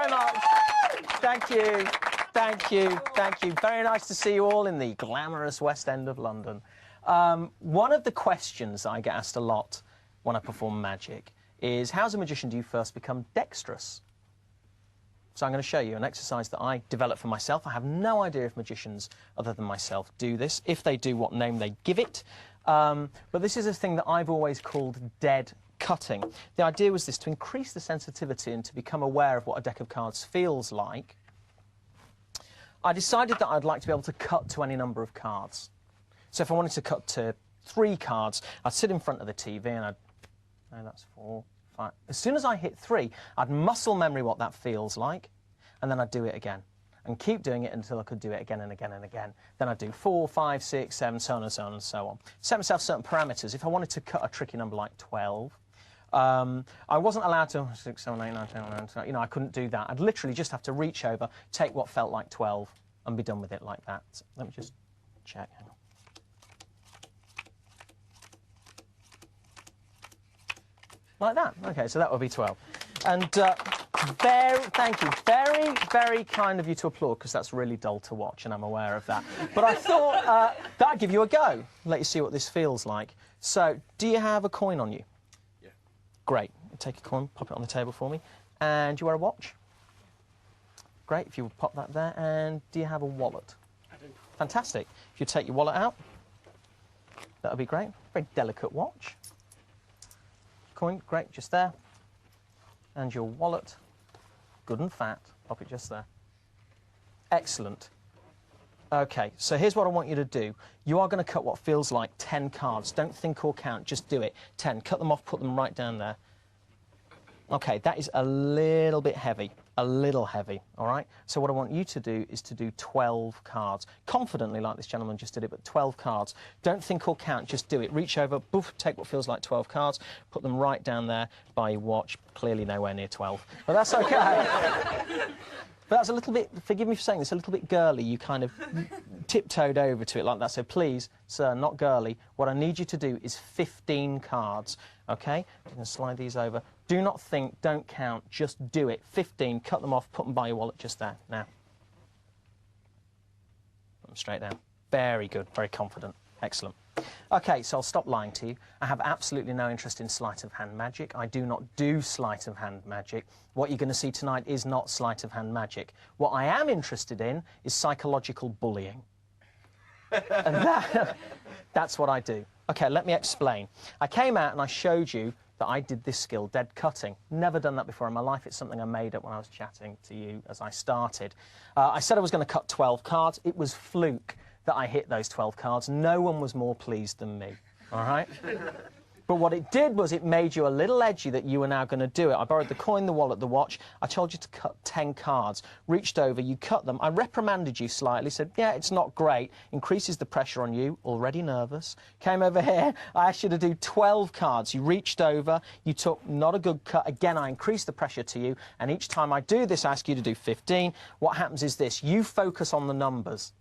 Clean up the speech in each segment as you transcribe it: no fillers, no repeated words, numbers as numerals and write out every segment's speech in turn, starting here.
very much. Thank you. Thank you. Thank you. Very nice to see you all in the glamorous West End of London. One of the questions I get asked a lot when I perform magic is, how as a magician do you first become dexterous? So I'm going to show you an exercise that I developed for myself. I have no idea if magicians other than myself do this. If they do, what name they give it. But this is a thing that I've always called dead cutting. The idea was this: to increase the sensitivity and to become aware of what a deck of cards feels like. I decided that I'd like to be able to cut to any number of cards. So if I wanted to cut to 3 cards, I'd sit in front of the TV and I'd... No, that's 4, 5. As soon as I hit 3, I'd muscle memory what that feels like, and then I'd do it again. And keep doing it until I could do it again and again and again. Then I'd do 4, 5, 6, 7, so on and so on and so on. Set myself certain parameters. If I wanted to cut a tricky number like 12, I wasn't allowed to 6, 7, 8, 9, 10, 11, 12, you know, I couldn't do that. I'd literally just have to reach over, take what felt like 12, and be done with it like that. So let me just check. Hang on. Like that. Okay, so that would be 12. And thank you. Very, very kind of you to applaud, because that's really dull to watch, and I'm aware of that. But I thought that I'd give you a go, let you see what this feels like. So, do you have a coin on you? Yeah. Great. Take a coin, pop it on the table for me. And do you wear a watch? Great, if you would pop that there. And do you have a wallet? I do. Fantastic. If you take your wallet out, that would be great. Very delicate watch. Coin, great, just there. And your wallet, good and fat, pop it just there. Excellent. OK, so here's what I want you to do. You are going to cut what feels like 10 cards. Don't think or count, just do it. 10, cut them off, put them right down there. OK, that is a little bit heavy. A little heavy, all right? So what I want you to do is to do 12 cards. Confidently, like this gentleman just did it, but 12 cards. Don't think or count, just do it. Reach over, boof, take what feels like 12 cards, put them right down there by your watch. Clearly nowhere near 12, but that's OK. But that's a little bit, forgive me for saying this, a little bit girly. You kind of tiptoed over to it like that. So please, sir, not girly. What I need you to do is 15 cards, OK? I'm going to slide these over. Do not think, don't count, just do it. 15, cut them off, put them by your wallet just there. Now. Put them straight down. Very good, very confident. Excellent. OK, so I'll stop lying to you. I have absolutely no interest in sleight of hand magic. I do not do sleight of hand magic. What you're going to see tonight is not sleight of hand magic. What I am interested in is psychological bullying. And that's what I do. OK, let me explain. I came out and I showed you that I did this skill, dead cutting. Never done that before in my life. It's something I made up when I was chatting to you as I started. I said I was going to cut 12 cards. It was fluke that I hit those 12 cards. No one was more pleased than me, all right? But what it did was it made you a little edgy that you were now going to do it. I borrowed the coin, the wallet, the watch. I told you to cut 10 cards. Reached over, you cut them. I reprimanded you slightly, said, yeah, it's not great. Increases the pressure on you, already nervous. Came over here, I asked you to do 12 cards. You reached over, you took not a good cut. Again, I increased the pressure to you. And each time I do this, I ask you to do 15. What happens is this, you focus on the numbers.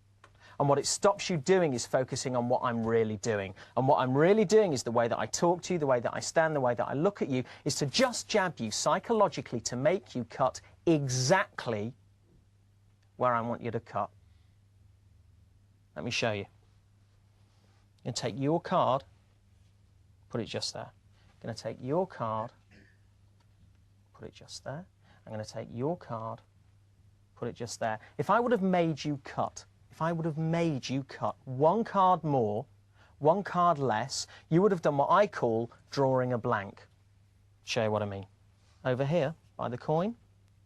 And what it stops you doing is focusing on what I'm really doing. And what I'm really doing is the way that I talk to you, the way that I stand, the way that I look at you, is to just jab you psychologically to make you cut exactly where I want you to cut. Let me show you. I'm going to take your card, put it just there. I'm going to take your card, put it just there. I'm going to take your card, put it just there. If I would have made you cut, if I would have made you cut 1 card more, 1 card less, you would have done what I call drawing a blank. Show you what I mean. Over here, by the coin,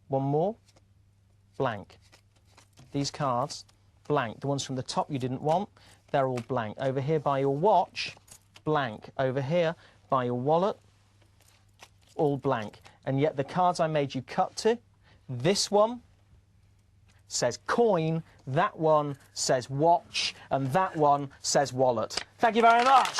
1 more, blank. These cards, blank. The ones from the top you didn't want, they're all blank. Over here by your watch, blank. Over here by your wallet, all blank. And yet the cards I made you cut to, this one says coin, that one says watch, and that one says wallet. Thank you very much.